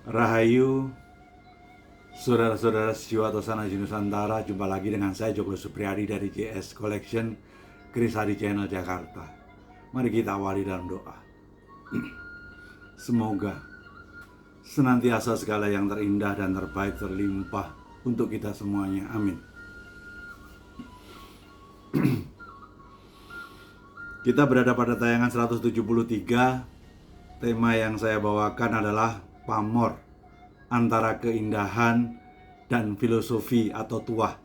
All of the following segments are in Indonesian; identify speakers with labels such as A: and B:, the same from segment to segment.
A: Rahayu, saudara-saudara sejiwa Tosana Nusantara, jumpa lagi dengan saya Joko Supriyadi dari JS Collection, Chris Hadi Channel Jakarta. Mari kita awali dalam doa. Semoga senantiasa segala yang terindah dan terbaik terlimpah untuk kita semuanya. Amin. Kita berada pada tayangan 173. Tema yang saya bawakan adalah pamor antara keindahan dan filosofi atau tuah.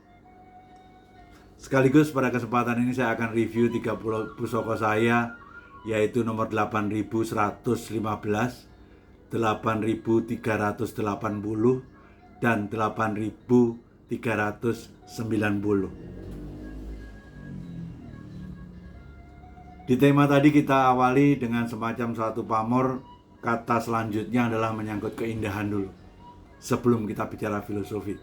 A: Sekaligus pada kesempatan ini saya akan review 3 pusaka saya, yaitu nomor 8115, 8380, dan 8390. Di tema tadi kita awali dengan semacam suatu pamor. Kata selanjutnya adalah menyangkut keindahan dulu, sebelum kita bicara filosofi.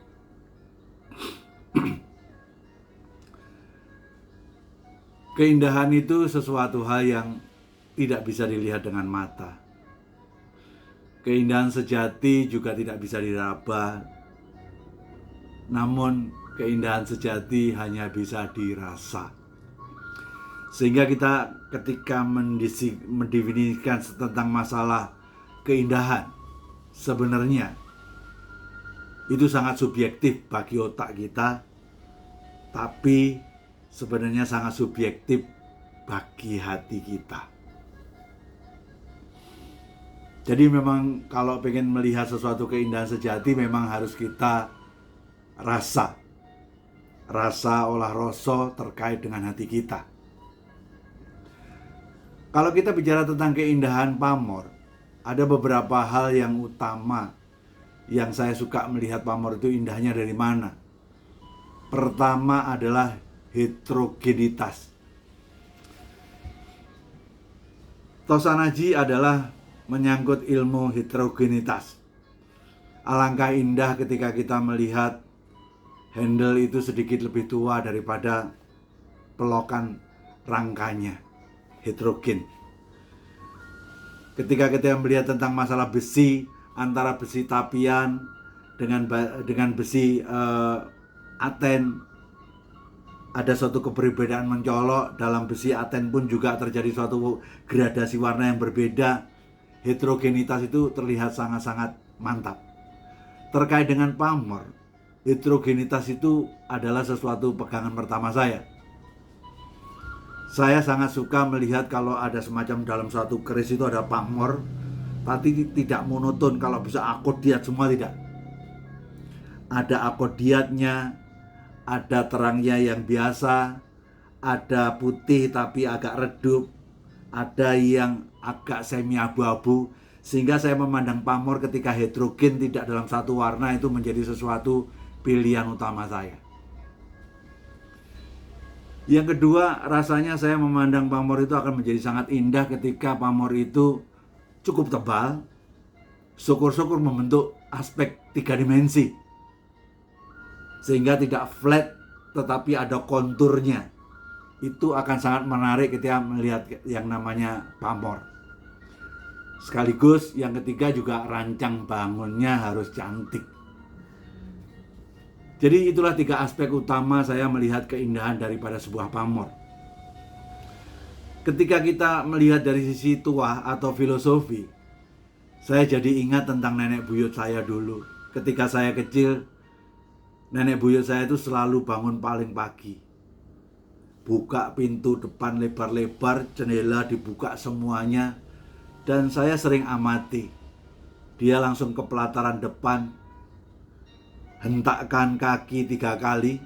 A: Keindahan itu sesuatu hal yang tidak bisa dilihat dengan mata. Keindahan sejati juga tidak bisa diraba. Namun keindahan sejati hanya bisa dirasa. Sehingga kita ketika mendefinisikan tentang masalah keindahan, sebenarnya itu sangat subjektif bagi otak kita, tapi sebenarnya sangat subjektif bagi hati kita. Jadi memang kalau pengen melihat sesuatu keindahan sejati, memang harus kita rasa olah rasa terkait dengan hati kita. Kalau kita bicara tentang keindahan pamor, ada beberapa hal yang utama yang saya suka melihat pamor itu indahnya dari mana. Pertama adalah heterogenitas. Tosanaji adalah menyangkut ilmu heterogenitas. Alangkah indah ketika kita melihat handle itu sedikit lebih tua daripada pelokan rangkanya. Heterogen. Ketika kita melihat tentang masalah besi, antara besi tapian dengan besi aten, ada suatu keberbedaan mencolok. Dalam besi aten pun juga terjadi suatu gradasi warna yang berbeda. Heterogenitas itu terlihat sangat-sangat mantap. Terkait dengan pamor, heterogenitas itu adalah sesuatu pegangan pertama saya. Saya sangat suka melihat kalau ada semacam dalam suatu keris itu ada pamor, tapi tidak monoton. Kalau bisa akodiat semua, tidak. Ada akodiatnya, ada terangnya yang biasa, ada putih tapi agak redup, ada yang agak semi abu-abu. Sehingga saya memandang pamor ketika heterogen tidak dalam satu warna itu menjadi sesuatu pilihan utama saya. Yang kedua, rasanya saya memandang pamor itu akan menjadi sangat indah ketika pamor itu cukup tebal, syukur-syukur membentuk aspek 3 dimensi. Sehingga tidak flat tetapi ada konturnya. Itu akan sangat menarik ketika melihat yang namanya pamor. Sekaligus yang ketiga juga rancang bangunnya harus cantik. Jadi itulah 3 aspek utama saya melihat keindahan daripada sebuah pamor. Ketika kita melihat dari sisi tuah atau filosofi, saya jadi ingat tentang nenek buyut saya dulu. Ketika saya kecil, nenek buyut saya itu selalu bangun paling pagi. Buka pintu depan lebar-lebar, jendela dibuka semuanya. Dan saya sering amati. Dia langsung ke pelataran depan, hentakkan kaki 3 kali,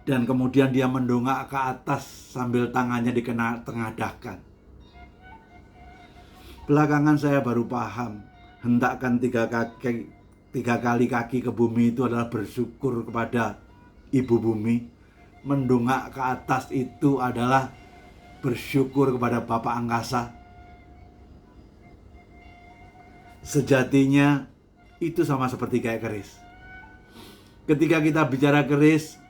A: dan kemudian dia mendongak ke atas sambil tangannya ditengadahkan. Belakangan saya baru paham, hentakkan 3 kali kaki ke bumi itu adalah bersyukur kepada ibu bumi. Mendongak ke atas itu adalah bersyukur kepada Bapak Angkasa. Sejatinya itu sama seperti kayak keris. Ketika kita bicara keris,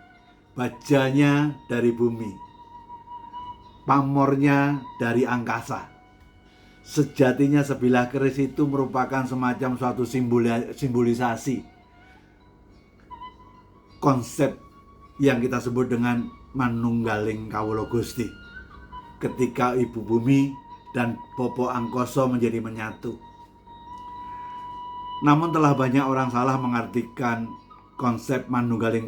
A: bajanya dari bumi, pamornya dari angkasa. Sejatinya sebilah keris itu merupakan semacam suatu simbolisasi konsep yang kita sebut dengan manunggaling kawula Gusti. Ketika ibu bumi dan Bopo Angkoso menjadi menyatu. Namun telah banyak orang salah mengartikan konsep manunggaling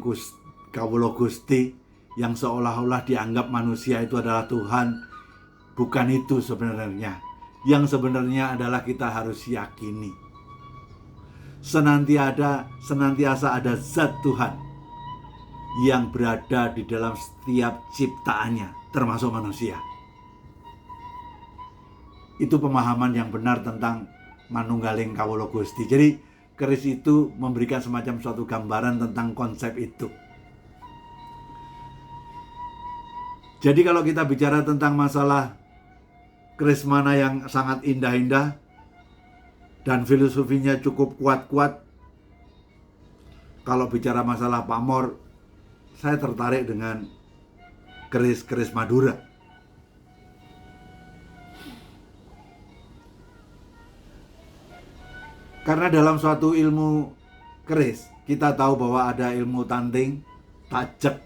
A: kawula Gusti yang seolah-olah dianggap manusia itu adalah Tuhan. Bukan itu sebenarnya. Yang sebenarnya adalah kita harus yakini senantiasa ada zat Tuhan yang berada di dalam setiap ciptaannya, termasuk manusia. Itu pemahaman yang benar tentang manunggaling kawula Gusti. Jadi keris itu memberikan semacam suatu gambaran tentang konsep itu. Jadi kalau kita bicara tentang masalah keris mana yang sangat indah-indah dan filosofinya cukup kuat-kuat, kalau bicara masalah pamor, saya tertarik dengan keris Madura. Karena dalam suatu ilmu keris, kita tahu bahwa ada ilmu tanting, tajek,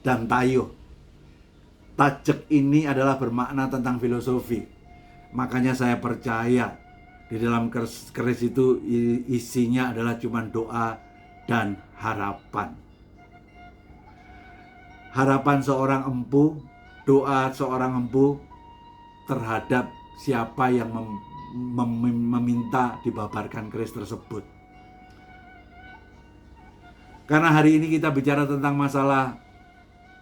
A: dan tayuh. Tajek ini adalah bermakna tentang filosofi. Makanya saya percaya di dalam keris itu isinya adalah cuma doa dan harapan. Harapan seorang empu, doa seorang empu terhadap siapa yang meminta dibabarkan keris tersebut. Karena hari ini kita bicara tentang masalah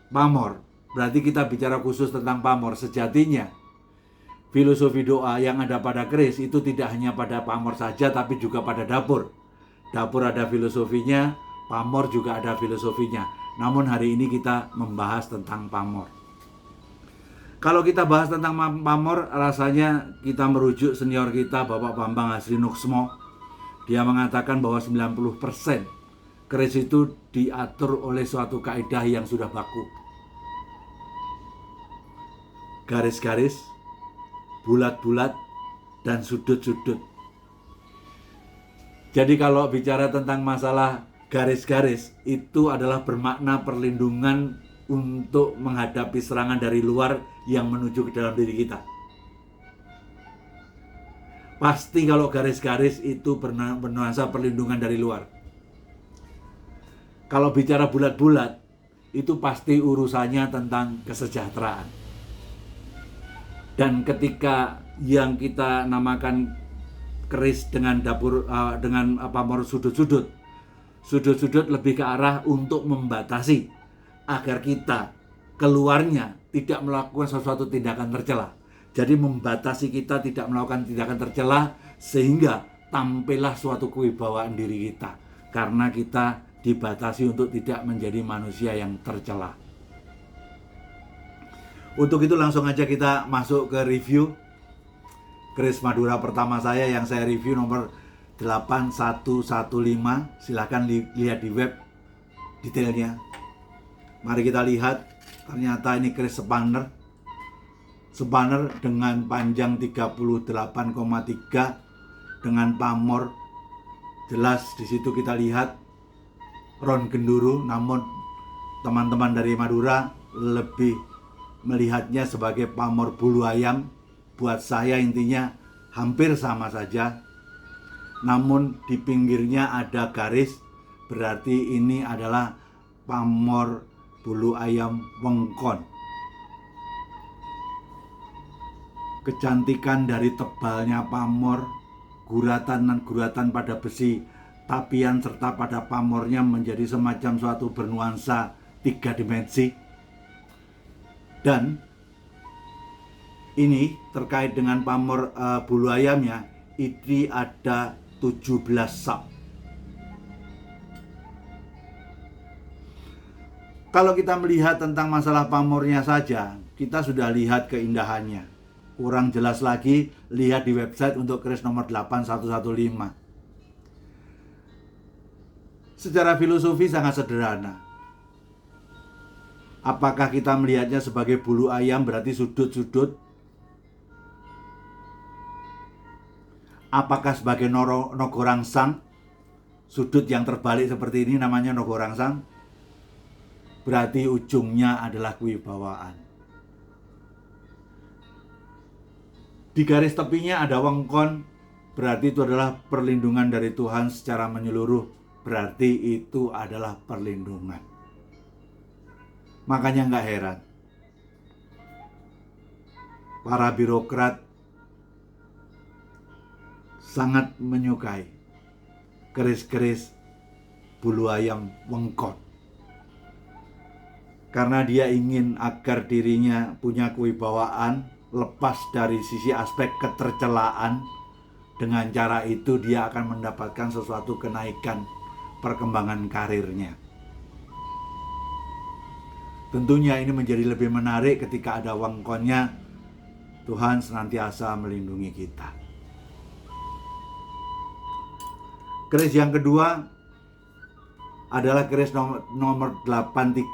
A: pamor, berarti kita bicara khusus tentang pamor. Sejatinya filosofi doa yang ada pada keris itu tidak hanya pada pamor saja, tapi juga pada dapur. Dapur ada filosofinya, pamor juga ada filosofinya. Namun hari ini kita membahas tentang pamor. Kalau kita bahas tentang pamor, rasanya kita merujuk senior kita, Bapak Bambang Hasrinuksmo. Dia mengatakan bahwa 90% keris itu diatur oleh suatu kaidah yang sudah baku. Garis-garis, bulat-bulat, dan sudut-sudut. Jadi kalau bicara tentang masalah garis-garis, itu adalah bermakna perlindungan untuk menghadapi serangan dari luar yang menuju ke dalam diri kita. Pasti kalau garis-garis itu bernuansa perlindungan dari luar. Kalau bicara bulat-bulat, itu pasti urusannya tentang kesejahteraan. Dan ketika yang kita namakan keris dengan dengan pamor sudut-sudut lebih ke arah untuk membatasi agar kita keluarnya tidak melakukan sesuatu tindakan tercela. Jadi membatasi kita tidak melakukan tindakan tercela sehingga tampillah suatu kewibawaan diri kita, karena kita dibatasi untuk tidak menjadi manusia yang tercela. Untuk itu langsung aja kita masuk ke review keris Madura pertama saya yang saya review nomor 8115. Silahkan lihat di web detailnya. Mari kita lihat, ternyata ini keris Spanner dengan panjang 38,3 dengan pamor. Jelas di situ kita lihat ron genduru, namun teman-teman dari Madura lebih melihatnya sebagai pamor bulu ayam. Buat saya intinya hampir sama saja. Namun di pinggirnya ada garis, berarti ini adalah pamor bulu ayam wengkon. Kecantikan dari tebalnya pamor, guratan pada besi tapian serta pada pamornya menjadi semacam suatu bernuansa 3 dimensi. Dan ini terkait dengan pamor bulu ayamnya, ini ada 17 sub. Kalau kita melihat tentang masalah pamornya saja, kita sudah lihat keindahannya. Kurang jelas lagi, lihat di website untuk keris nomor 8115. Secara filosofi sangat sederhana. Apakah kita melihatnya sebagai bulu ayam berarti sudut-sudut? Apakah sebagai nogo rangsang, sudut yang terbalik seperti ini namanya nogo rangsang? Berarti ujungnya adalah kewibawaan. Di garis tepinya ada wengkon, berarti itu adalah perlindungan dari Tuhan secara menyeluruh. Berarti itu adalah perlindungan. Makanya nggak heran para birokrat sangat menyukai keris-keris bulu ayam wengkon. Karena dia ingin agar dirinya punya kewibawaan, lepas dari sisi aspek ketercelaan. Dengan cara itu dia akan mendapatkan sesuatu kenaikan perkembangan karirnya. Tentunya ini menjadi lebih menarik ketika ada wengkonnya. Tuhan senantiasa melindungi kita. Keris yang kedua adalah keris nomor 8380.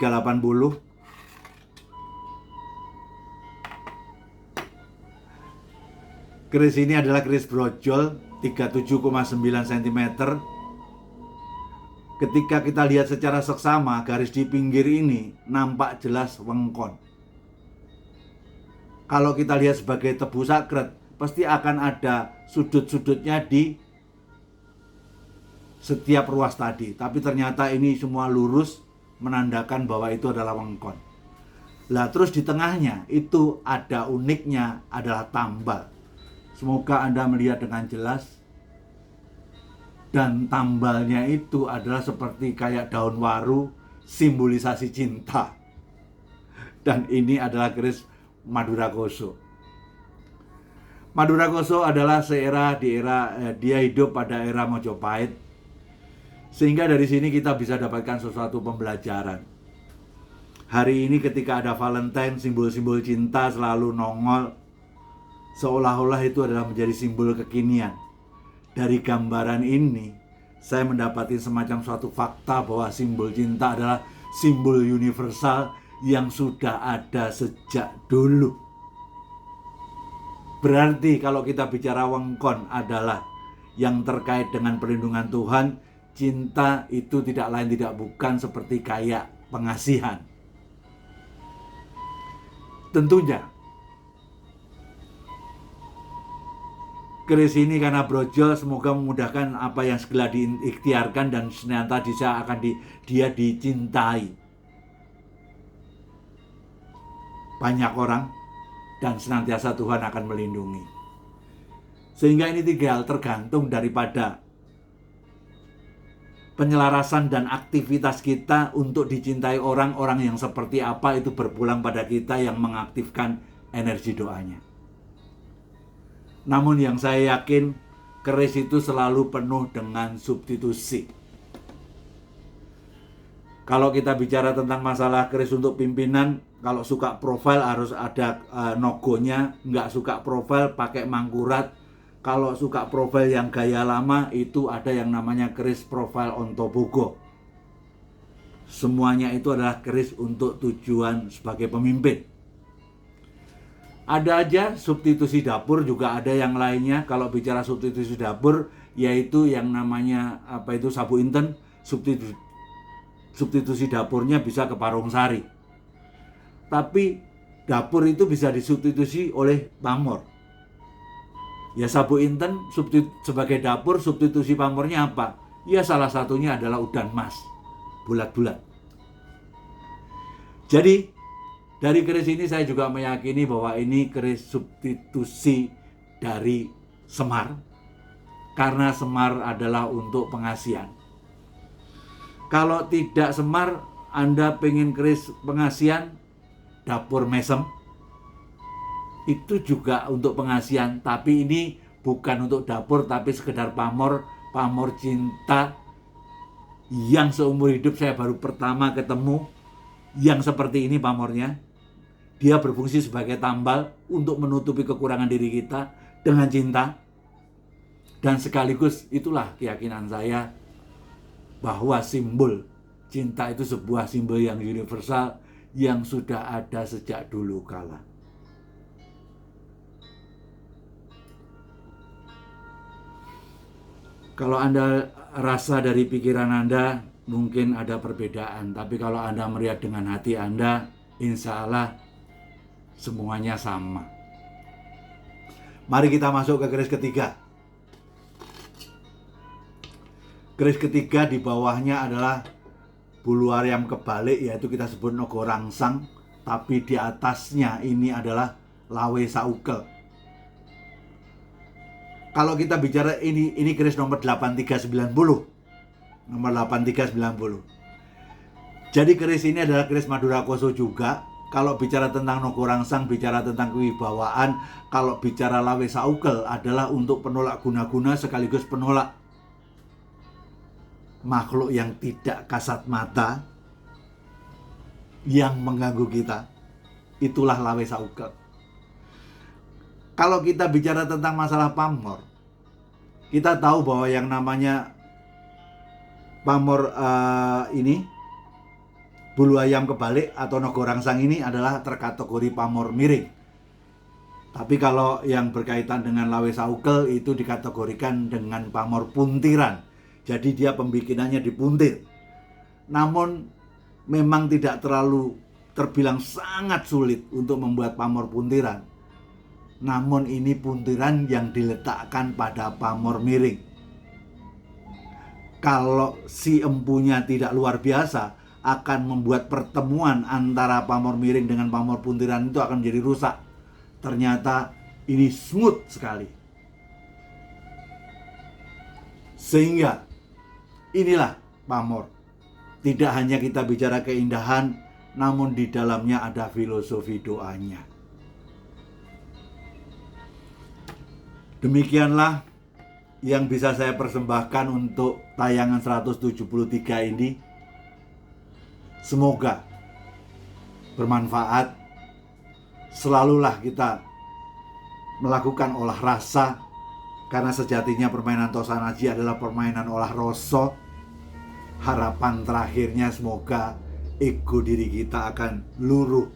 A: Keris ini adalah keris brojol 37,9 cm. Ketika kita lihat secara seksama, garis di pinggir ini nampak jelas wengkon. Kalau kita lihat sebagai tebu sakret, pasti akan ada sudut-sudutnya di setiap ruas tadi. Tapi ternyata ini semua lurus, menandakan bahwa itu adalah wengkon. Lah terus di tengahnya itu ada uniknya, adalah tambal. Semoga Anda melihat dengan jelas. Dan tambalnya itu adalah seperti kayak daun waru, simbolisasi cinta. Dan ini adalah keris Madurakoso. Madurakoso adalah dia hidup pada era Mojopahit. Sehingga dari sini kita bisa dapatkan sesuatu pembelajaran. Hari ini ketika ada Valentine, simbol-simbol cinta selalu nongol. Seolah-olah itu adalah menjadi simbol kekinian. Dari gambaran ini, saya mendapati semacam suatu fakta bahwa simbol cinta adalah simbol universal yang sudah ada sejak dulu. Berarti kalau kita bicara wengkon adalah yang terkait dengan perlindungan Tuhan, cinta itu tidak lain tidak bukan seperti kayak pengasihan. Tentunya keris ini karena brojol, semoga memudahkan apa yang segera diikhtiarkan dan senantiasa akan dia dicintai banyak orang, dan senantiasa Tuhan akan melindungi. Sehingga ini tinggal tergantung daripada penyelarasan dan aktivitas kita untuk dicintai orang-orang yang seperti apa, itu berpulang pada kita yang mengaktifkan energi doanya. Namun yang saya yakin, keris itu selalu penuh dengan substitusi. Kalau kita bicara tentang masalah keris untuk pimpinan, kalau suka profil harus ada nogonya, nggak suka profil pakai mangkurat. Kalau suka profil yang gaya lama, itu ada yang namanya keris profil ontobogo. Semuanya itu adalah keris untuk tujuan sebagai pemimpin. Ada aja substitusi dapur, juga ada yang lainnya. Kalau bicara substitusi dapur, yaitu yang namanya sabu inten. Substitusi dapurnya bisa ke Parung Sari. Tapi dapur itu bisa disubstitusi oleh pamor. Ya sabu inten sebagai dapur, substitusi pamornya apa? Ya salah satunya adalah udan mas, bulat-bulat. Jadi dari keris ini saya juga meyakini bahwa ini keris substitusi dari Semar. Karena Semar adalah untuk pengasihan. Kalau tidak Semar, Anda pengen keris pengasihan, dapur mesem, itu juga untuk pengasihan. Tapi ini bukan untuk dapur, tapi sekedar pamor cinta yang seumur hidup saya baru pertama ketemu yang seperti ini pamornya. Dia berfungsi sebagai tambal untuk menutupi kekurangan diri kita dengan cinta. Dan sekaligus itulah keyakinan saya bahwa simbol cinta itu sebuah simbol yang universal yang sudah ada sejak dulu kala. Kalau Anda rasa dari pikiran Anda mungkin ada perbedaan, tapi kalau Anda melihat dengan hati Anda, insya Allah semuanya sama. Mari kita masuk ke keris ketiga. Keris ketiga di bawahnya adalah bulu ayam kebalik, yaitu kita sebut nogo rangsang, tapi di atasnya ini adalah lawe saukel. Kalau kita bicara ini keris nomor 8390. Nomor 8390. Jadi keris ini adalah keris Madura Koso juga. Kalau bicara tentang nogo rangsang, bicara tentang kewibawaan. Kalau bicara lawe saukel adalah untuk penolak guna-guna sekaligus penolak makhluk yang tidak kasat mata yang mengganggu kita. Itulah lawe saukel. Kalau kita bicara tentang masalah pamor, kita tahu bahwa yang namanya pamor ini, bulu ayam kebalik atau nogo rangsang ini adalah terkategori pamor miring. Tapi kalau yang berkaitan dengan lawe saukel itu dikategorikan dengan pamor puntiran. Jadi dia pembikinannya dipuntir. Namun memang tidak terlalu terbilang sangat sulit untuk membuat pamor puntiran. Namun ini puntiran yang diletakkan pada pamor miring. Kalau si empunya tidak luar biasa, akan membuat pertemuan antara pamor miring dengan pamor puntiran itu akan menjadi rusak. Ternyata ini smooth sekali. Sehingga inilah pamor. Tidak hanya kita bicara keindahan, namun di dalamnya ada filosofi doanya. Demikianlah yang bisa saya persembahkan untuk tayangan 173 ini. Semoga bermanfaat. Selalulah kita melakukan olah rasa, karena sejatinya permainan Tosanaji adalah permainan olah rasa. Harapan terakhirnya semoga ego diri kita akan luruh.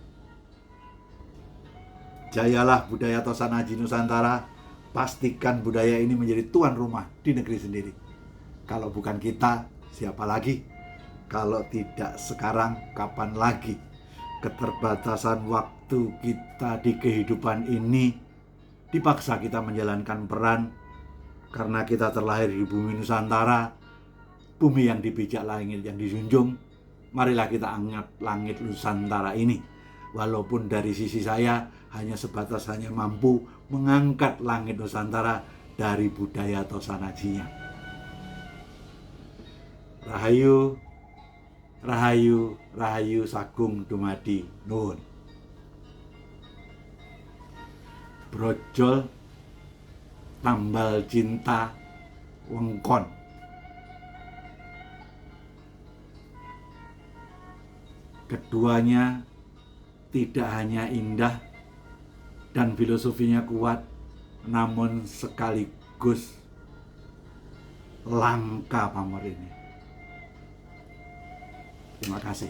A: Jayalah budaya Tosanaji Nusantara. Pastikan budaya ini menjadi tuan rumah di negeri sendiri. Kalau bukan kita, siapa lagi? Kalau tidak sekarang, kapan lagi? Keterbatasan waktu kita di kehidupan ini dipaksa kita menjalankan peran karena kita terlahir di bumi Nusantara, bumi yang dipijak, langit yang dijunjung. Marilah kita angkat langit Nusantara ini. Walaupun dari sisi saya hanya sebatas hanya mampu mengangkat langit Nusantara dari budaya Tosanajinya. Rahayu, rahayu, rahayu sagung dumadi nuwun. Brojol tambal cinta wengkon. Keduanya tidak hanya indah dan filosofinya kuat, namun sekaligus langka pamor ini. Terima kasih.